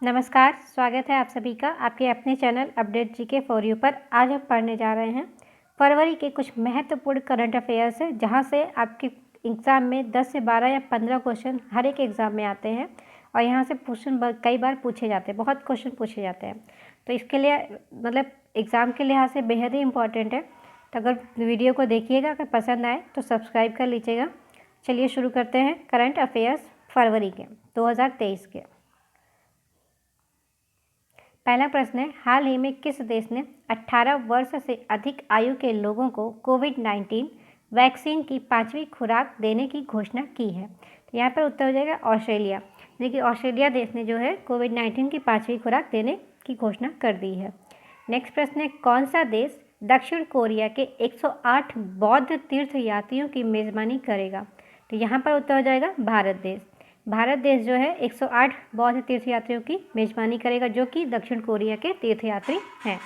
नमस्कार, स्वागत है आप सभी का आपके अपने channel update GK for you पर। आज हम पढ़ने जा रहे हैं फरवरी के कुछ महत्वपूर्ण करंट अफेयर्स है, जहां से आपके एग्ज़ाम में 10 से 12 या 15 क्वेश्चन हर एक एग्ज़ाम में आते हैं और यहां से क्वेश्चन कई बार पूछे जाते हैं, बहुत क्वेश्चन पूछे जाते हैं। तो इसके लिए मतलब एग्ज़ाम के लिहाज से बेहद ही इंपॉर्टेंट है। तो अगर वीडियो को देखिएगा, अगर पसंद आए तो सब्सक्राइब कर लीजिएगा। चलिए शुरू करते हैं करंट अफेयर्स फरवरी के 2023 के। पहला प्रश्न है, हाल ही में किस देश ने 18 वर्ष से अधिक आयु के लोगों को कोविड-19 वैक्सीन की 5वीं खुराक देने की घोषणा की है? तो यहाँ पर उत्तर हो जाएगा ऑस्ट्रेलिया। देखिए ऑस्ट्रेलिया देश ने जो है कोविड-19 की 5वीं खुराक देने की घोषणा कर दी है। नेक्स्ट प्रश्न है, कौन सा देश दक्षिण कोरिया के 108 बौद्ध तीर्थ यात्रियों की मेज़बानी करेगा? तो यहाँ पर उत्तर हो जाएगा भारत देश। भारत देश जो है 108 बौद्ध तीर्थयात्रियों की मेजबानी करेगा, जो कि दक्षिण कोरिया के तीर्थयात्री हैं।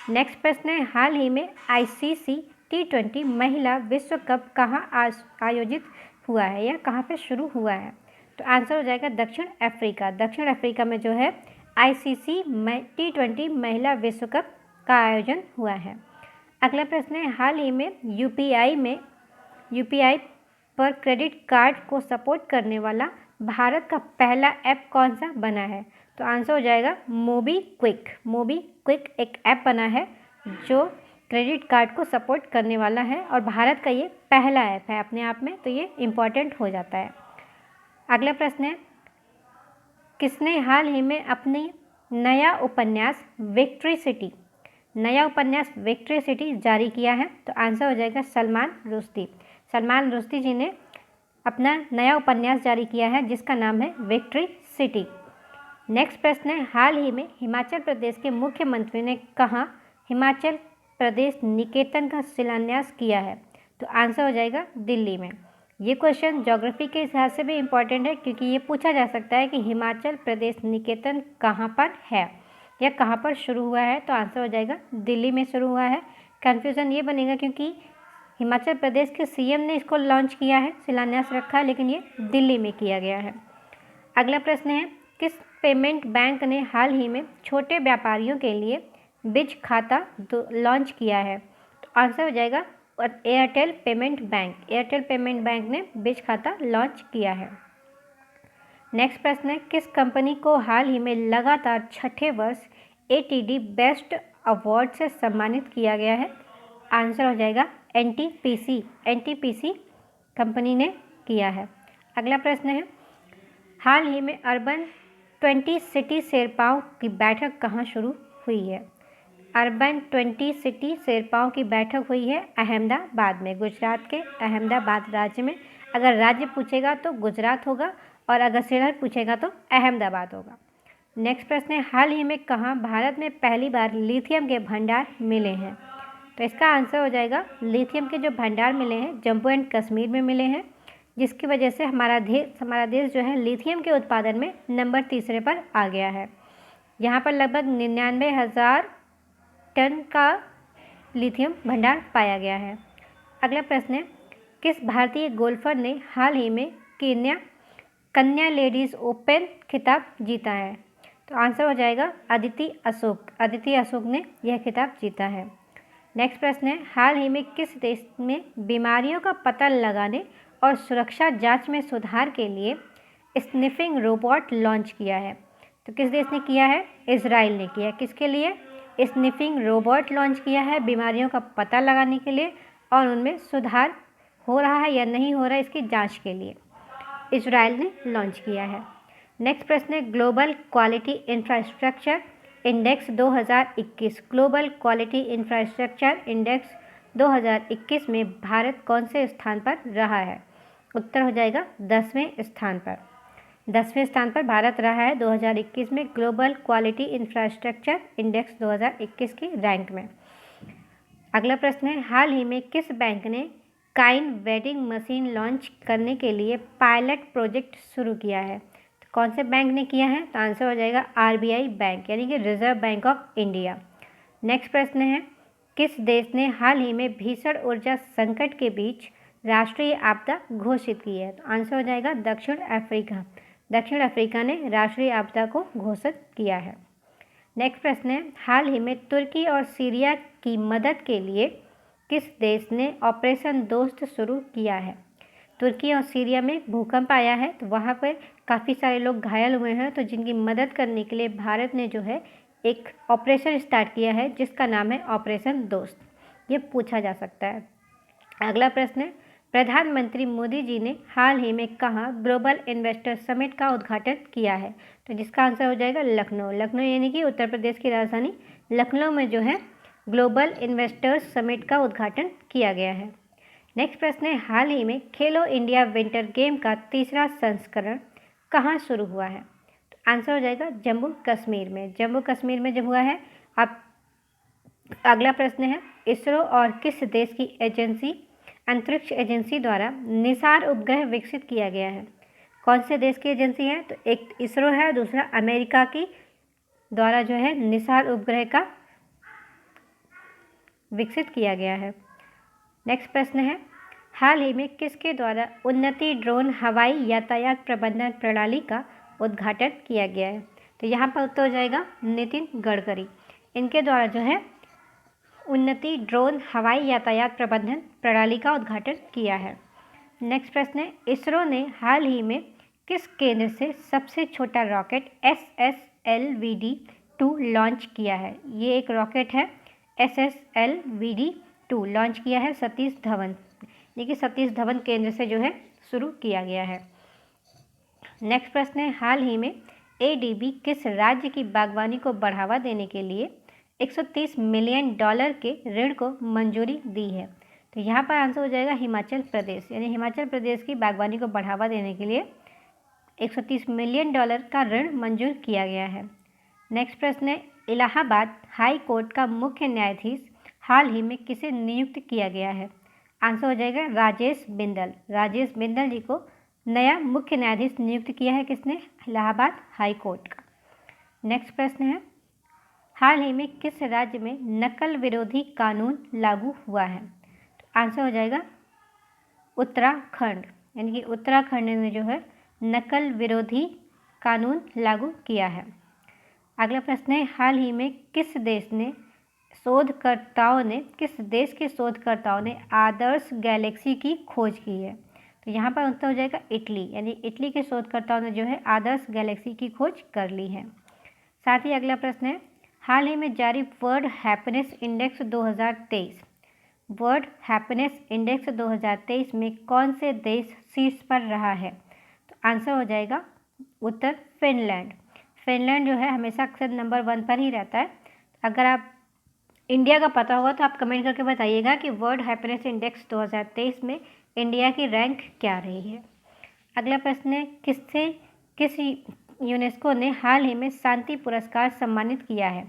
नेक्स्ट प्रश्न है, हाल ही में आईसीसी T20 महिला विश्व कप कहाँ आयोजित हुआ है या कहाँ पे शुरू हुआ है? तो आंसर हो जाएगा दक्षिण अफ्रीका। दक्षिण अफ्रीका में जो है आईसीसी T20 महिला विश्व कप का आयोजन हुआ है। अगला प्रश्न है, हाल ही में यूपीआई पर क्रेडिट कार्ड को सपोर्ट करने वाला भारत का पहला ऐप कौन सा बना है? तो आंसर हो जाएगा मोबीक्विक एक ऐप बना है जो क्रेडिट कार्ड को सपोर्ट करने वाला है और भारत का ये पहला ऐप है अपने आप में, तो ये इम्पॉर्टेंट हो जाता है। अगला प्रश्न है, किसने हाल ही में अपनी नया उपन्यास विक्ट्री सिटी जारी किया है? तो आंसर हो जाएगा सलमान रुश्दी जी ने अपना नया उपन्यास जारी किया है जिसका नाम है विक्ट्री सिटी। नेक्स्ट प्रश्न है, हाल ही में हिमाचल प्रदेश के मुख्यमंत्री ने कहाँ हिमाचल प्रदेश निकेतन का शिलान्यास किया है? तो आंसर हो जाएगा दिल्ली में। ये क्वेश्चन ज्योग्राफी के हिसाब से भी इम्पॉर्टेंट है, क्योंकि ये पूछा जा सकता है कि हिमाचल प्रदेश निकेतन कहाँ पर है या कहाँ पर शुरू हुआ है। तो आंसर हो जाएगा दिल्ली में शुरू हुआ है। कन्फ्यूज़न ये बनेगा क्योंकि हिमाचल प्रदेश के सीएम ने इसको लॉन्च किया है, शिलान्यास रखा है, लेकिन ये दिल्ली में किया गया है। अगला प्रश्न है, किस पेमेंट बैंक ने हाल ही में छोटे व्यापारियों के लिए बीज खाता लॉन्च किया है? तो आंसर हो जाएगा एयरटेल पेमेंट बैंक ने बीज खाता लॉन्च किया है। नेक्स्ट प्रश्न है, किस कंपनी को हाल ही में लगातार 6ठे वर्ष ATD बेस्ट अवार्ड से सम्मानित किया गया है? आंसर हो जाएगा NTPC कंपनी ने किया है। अगला प्रश्न है, हाल ही में अर्बन 20 सिटी शेरपाओं की बैठक कहाँ शुरू हुई है? अर्बन 20 सिटी शेरपाओं की बैठक हुई है अहमदाबाद में, गुजरात के अहमदाबाद राज्य में। अगर राज्य पूछेगा तो गुजरात होगा और अगर शहर पूछेगा तो अहमदाबाद होगा। नेक्स्ट प्रश्न है, हाल ही में कहाँ भारत में पहली बार लिथियम के भंडार मिले हैं? तो इसका आंसर हो जाएगा लिथियम के जो भंडार मिले हैं जम्मू एंड कश्मीर में मिले हैं, जिसकी वजह से हमारा देश जो है लिथियम के उत्पादन में नंबर 3 पर आ गया है। यहाँ पर लगभग 99,000 टन का लिथियम भंडार पाया गया है। अगला प्रश्न है, किस भारतीय गोल्फर ने हाल ही में कन्या लेडीज़ ओपन खिताब जीता है? तो आंसर हो जाएगा अदिति अशोक ने यह खिताब जीता है। नेक्स्ट प्रश्न है, हाल ही में किस देश में बीमारियों का पता लगाने और सुरक्षा जांच में सुधार के लिए स्निफिंग रोबोट लॉन्च किया है? तो किस देश ने किया है? इजराइल ने किया। किसके लिए? स्निफिंग रोबोट लॉन्च किया है बीमारियों का पता लगाने के लिए और उनमें सुधार हो रहा है या नहीं हो रहा है इसकी जाँच के लिए इजराइल ने लॉन्च किया है। नेक्स्ट प्रश्न है, global quality infrastructure index 2021 global quality infrastructure index 2021 में भारत कौन से स्थान पर रहा है? उत्तर हो जाएगा 10वें स्थान पर भारत रहा है 2021 में ग्लोबल क्वालिटी इंफ्रास्ट्रक्चर इंडेक्स 2021 की रैंक में। अगला प्रश्न है, हाल ही में किस बैंक ने काइन वेंडिंग मशीन लॉन्च करने के लिए पायलट प्रोजेक्ट शुरू किया है? कौन से बैंक ने किया है? तो आंसर हो जाएगा RBI बैंक, यानी कि reserve bank of India. Next प्रश्न है, किस देश ने हाल ही में भीषण ऊर्जा संकट के बीच राष्ट्रीय आपदा घोषित की है? तो आंसर हो जाएगा दक्षिण अफ्रीका। दक्षिण अफ्रीका ने राष्ट्रीय आपदा को घोषित किया है। नेक्स्ट प्रश्न है, हाल ही में तुर्की और सीरिया की मदद के लिए किस देश ने ऑपरेशन दोस्त शुरू किया है? तुर्की और सीरिया में भूकंप आया है, तो वहाँ पर काफ़ी सारे लोग घायल हुए हैं, तो जिनकी मदद करने के लिए भारत ने जो है एक ऑपरेशन स्टार्ट किया है जिसका नाम है ऑपरेशन दोस्त। ये पूछा जा सकता है। अगला प्रश्न है, प्रधानमंत्री मोदी जी ने हाल ही में कहाँ ग्लोबल इन्वेस्टर समिट का उद्घाटन किया है? तो जिसका आंसर हो जाएगा लखनऊ। लखनऊ यानी कि उत्तर प्रदेश की राजधानी लखनऊ में जो है ग्लोबल इन्वेस्टर्स समिट का उद्घाटन किया गया है। नेक्स्ट प्रश्न है, हाल ही में खेलो इंडिया विंटर गेम का तीसरा संस्करण कहाँ शुरू हुआ है? तो आंसर हो जाएगा जम्मू कश्मीर में। जम्मू कश्मीर में जो हुआ है। अब अगला प्रश्न है, इसरो और किस देश की एजेंसी अंतरिक्ष एजेंसी द्वारा निसार उपग्रह विकसित किया गया है? कौन से देश की एजेंसी है? तो एक इसरो है, दूसरा अमेरिका की द्वारा जो है निसार उपग्रह का विकसित किया गया है। नेक्स्ट प्रश्न है, हाल ही में किसके द्वारा उन्नति ड्रोन हवाई यातायात प्रबंधन प्रणाली का उद्घाटन किया गया है? तो यहाँ पर उत्तर हो जाएगा नितिन गडकरी। इनके द्वारा जो है उन्नति ड्रोन हवाई यातायात प्रबंधन प्रणाली का उद्घाटन किया है। नेक्स्ट प्रश्न है, इसरो ने हाल ही में किस केंद्र से सबसे छोटा रॉकेट SSLVD-2 लॉन्च किया है? ये एक रॉकेट है, SSLVD-2 लॉन्च किया है सतीश धवन, देखिए सतीश धवन केंद्र से जो है शुरू किया गया है। नेक्स्ट प्रश्न है, हाल ही में ADB किस राज्य की बागवानी को बढ़ावा देने के लिए $130 मिलियन के ऋण को मंजूरी दी है? तो यहाँ पर आंसर हो जाएगा हिमाचल प्रदेश, यानी हिमाचल प्रदेश की बागवानी को बढ़ावा देने के लिए $130 मिलियन का ऋण मंजूर किया गया है। नेक्स्ट प्रश्न है, इलाहाबाद हाई कोर्ट का मुख्य न्यायाधीश हाल ही में किसे नियुक्त किया गया है? आंसर हो जाएगा राजेश बिंदल। राजेश बिंदल जी को नया मुख्य न्यायाधीश नियुक्त किया है किसने? इलाहाबाद हाई कोर्ट का। नेक्स्ट प्रश्न है, हाल ही में किस राज्य में नकल विरोधी कानून लागू हुआ है? तो आंसर हो जाएगा उत्तराखंड, यानी कि उत्तराखंड ने जो है नकल विरोधी कानून लागू किया है। अगला प्रश्न है, हाल ही में किस देश के शोधकर्ताओं ने आदर्श गैलेक्सी की खोज की है? तो यहाँ पर उत्तर हो जाएगा इटली, यानी इटली के शोधकर्ताओं ने जो है आदर्श गैलेक्सी की खोज कर ली है। साथ ही अगला प्रश्न है, हाल ही में जारी world happiness index 2023 world happiness index 2023 में कौन से देश शीर्ष पर रहा है? तो आंसर हो जाएगा उत्तर फिनलैंड। फिनलैंड जो है हमेशा अक्सर नंबर 1 पर ही रहता है। अगर आप इंडिया का पता होगा तो आप कमेंट करके बताइएगा कि वर्ल्ड हैप्पीनेस इंडेक्स 2023 में इंडिया की रैंक क्या रही है। अगला प्रश्न है, किस यूनेस्को ने हाल ही में शांति पुरस्कार सम्मानित किया है?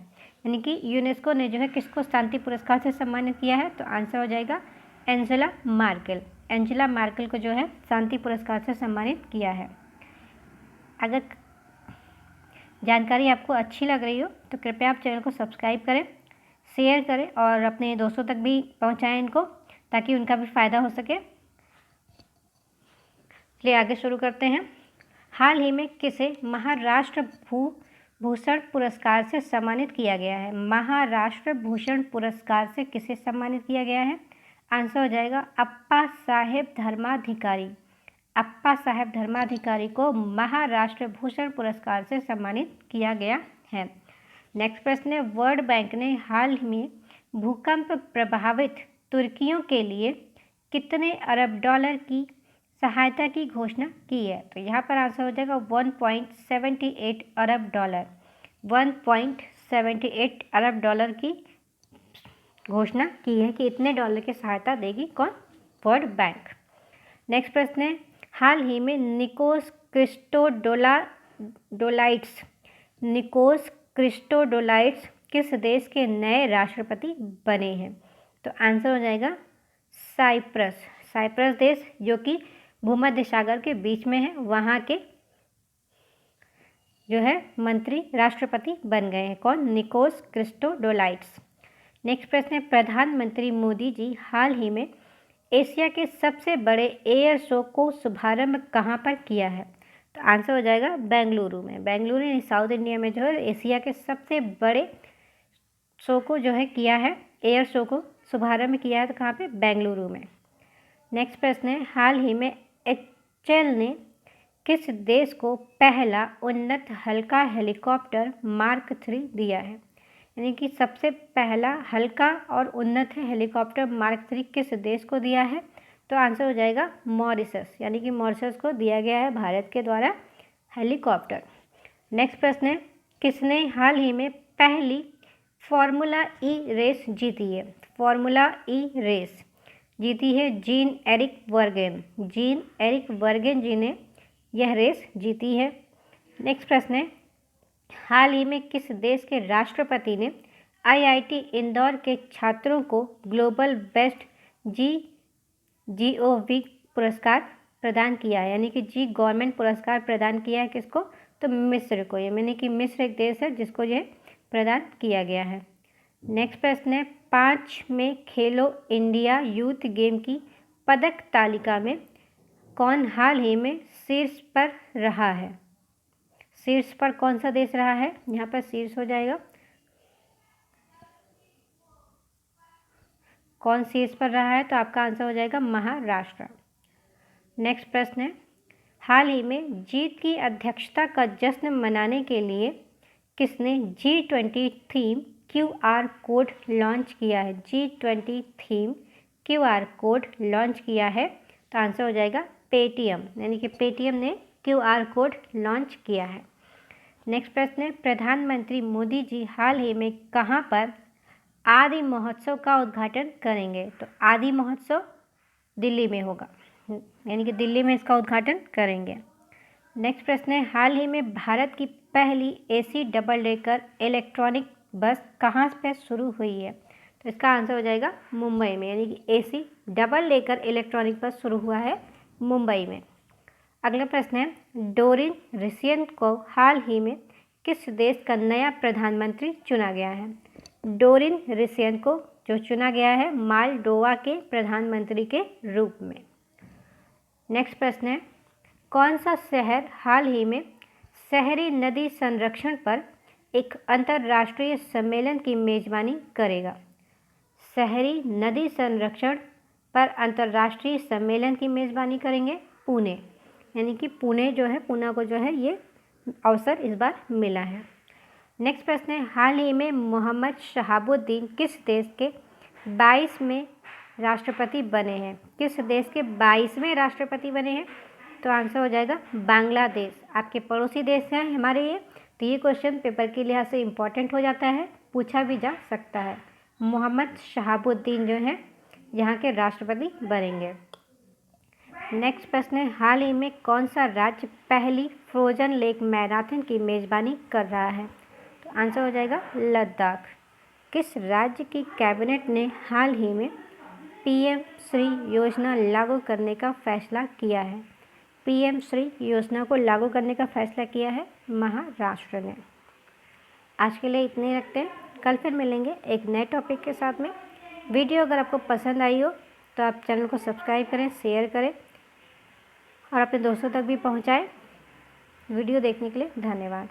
यानी कि यूनेस्को ने जो है किसको शांति पुरस्कार से सम्मानित किया है? तो आंसर हो जाएगा एंजेला मार्केल। एंजेला मार्केल को जो है शांति पुरस्कार से सम्मानित किया है। अगर जानकारी आपको अच्छी लग रही हो तो कृपया आप चैनल को सब्सक्राइब करें, शेयर करें और अपने दोस्तों तक भी पहुंचाएं इनको, ताकि उनका भी फ़ायदा हो सके। चलिए आगे शुरू करते हैं। हाल ही में किसे महाराष्ट्र भूषण पुरस्कार से सम्मानित किया गया है? महाराष्ट्र भूषण पुरस्कार से किसे सम्मानित किया गया है? आंसर हो जाएगा अप्पा साहेब धर्माधिकारी। अप्पा साहेब धर्माधिकारी को महाराष्ट्र भूषण पुरस्कार से सम्मानित किया गया है। नेक्स्ट प्रश्न है, वर्ल्ड बैंक ने हाल में भूकंप प्रभावित तुर्कियों के लिए कितने अरब डॉलर की सहायता की घोषणा की है? तो यहाँ पर आंसर हो जाएगा 1.78 अरब डॉलर। 1.78 अरब डॉलर की घोषणा की है कि इतने डॉलर की सहायता देगी कौन? World bank. नेक्स्ट प्रश्न है, हाल ही में निकोस क्रिस्टोडोलाइट्स किस देश के नए राष्ट्रपति बने हैं? तो आंसर हो जाएगा साइप्रस देश, जो कि भूमध्य सागर के बीच में है, वहाँ के जो है मंत्री राष्ट्रपति बन गए हैं कौन? निकोस क्रिस्टोडोलाइट्स। नेक्स्ट प्रश्न है, प्रधानमंत्री मोदी जी हाल ही में एशिया के सबसे बड़े एयर शो को शुभारंभ कहाँ पर किया है? तो आंसर हो जाएगा बेंगलुरु में। बेंगलुरु ने साउथ इंडिया में जो है एशिया के सबसे बड़े शो को जो है किया है, एयर शो को शुभारंभ किया है, तो कहाँ पे? बेंगलुरु में। नेक्स्ट प्रश्न है, हाल ही में HAL ने किस देश को पहला उन्नत हल्का हेलीकॉप्टर मार्क 3 दिया है? यानी कि सबसे पहला हल्का और उन्नत हेलीकॉप्टर मार्क 3 किस देश को दिया है? तो आंसर हो जाएगा मॉरिशस, यानी कि मॉरिशस को दिया गया है भारत के द्वारा हेलीकॉप्टर। नेक्स्ट प्रश्न है, किसने हाल ही में पहली फार्मूला ई रेस जीती है? फार्मूला ई रेस जीती है जीन एरिक वर्गेन। जीन एरिक वर्गेन जी ने यह रेस जीती है। नेक्स्ट प्रश्न है, हाल ही में किस देश के राष्ट्रपति ने IIT इंदौर के छात्रों को ग्लोबल बेस्ट GOV पुरस्कार प्रदान किया है? यानी कि जी गवर्नमेंट पुरस्कार प्रदान किया है किसको? तो मिस्र को। यानी कि मिस्र एक देश है जिसको यह प्रदान किया गया है। नेक्स्ट प्रश्न है, 5 में खेलो इंडिया यूथ गेम की पदक तालिका में कौन हाल ही में शीर्ष पर रहा है? शीर्ष पर कौन सा देश रहा है? यहाँ पर शीर्ष हो जाएगा, कौन शीर्ष पर रहा है? तो आपका आंसर हो जाएगा महाराष्ट्र। नेक्स्ट प्रश्न है, हाल ही में जीत की अध्यक्षता का जश्न मनाने के लिए किसने G20 theme QR code launch किया है? G20 theme QR code launch किया है, तो आंसर हो जाएगा पेटीएम, यानी कि पेटीएम ने QR कोड लॉन्च किया है। नेक्स्ट प्रश्न है, प्रधानमंत्री मोदी जी हाल ही में कहाँ पर आदि महोत्सव का उद्घाटन करेंगे? तो आदि महोत्सव दिल्ली में होगा, यानी कि दिल्ली में इसका उद्घाटन करेंगे। नेक्स्ट प्रश्न है, हाल ही में भारत की पहली AC डबल डेकर इलेक्ट्रॉनिक बस कहाँ पर शुरू हुई है? तो इसका आंसर हो जाएगा मुंबई में, यानी कि AC डबल डेकर इलेक्ट्रॉनिक बस शुरू हुआ है मुंबई में। अगला प्रश्न है, डोरिन रिसियन को हाल ही में किस देश का नया प्रधानमंत्री चुना गया है? डोरिन रिसियन को जो चुना गया है मालडोवा के प्रधानमंत्री के रूप में। नेक्स्ट प्रश्न है, कौन सा शहर हाल ही में शहरी नदी संरक्षण पर एक अंतर्राष्ट्रीय सम्मेलन की मेजबानी करेगा? शहरी नदी संरक्षण पर अंतर्राष्ट्रीय सम्मेलन की मेजबानी करेंगे पुणे, यानी कि पुणे जो है, पूना को जो है ये अवसर इस बार मिला है। नेक्स्ट प्रश्न है, हाल ही में मोहम्मद शहाबुद्दीन किस देश के 22वें राष्ट्रपति बने हैं? किस देश के 22वें राष्ट्रपति बने हैं? तो आंसर हो जाएगा बांग्लादेश। आपके पड़ोसी देश हैं हमारे ये, तो ये क्वेश्चन पेपर के लिहाज से इम्पॉर्टेंट हो जाता है, पूछा भी जा सकता है। मोहम्मद शहाबुद्दीन जो है यहाँ के राष्ट्रपति बनेंगे। नेक्स्ट प्रश्न है, हाल ही में कौन सा राज्य पहली फ्रोजन लेक मैराथन की मेजबानी कर रहा है? तो आंसर हो जाएगा लद्दाख। किस राज्य की कैबिनेट ने हाल ही में PM श्री योजना लागू करने का फैसला किया है? PM श्री योजना को लागू करने का फैसला किया है महाराष्ट्र ने। आज के लिए इतने रखते हैं, कल फिर मिलेंगे एक नए टॉपिक के साथ में। वीडियो अगर आपको पसंद आई हो तो आप चैनल को सब्सक्राइब करें, शेयर करें और अपने दोस्तों तक भी पहुंचाएं। वीडियो देखने के लिए धन्यवाद।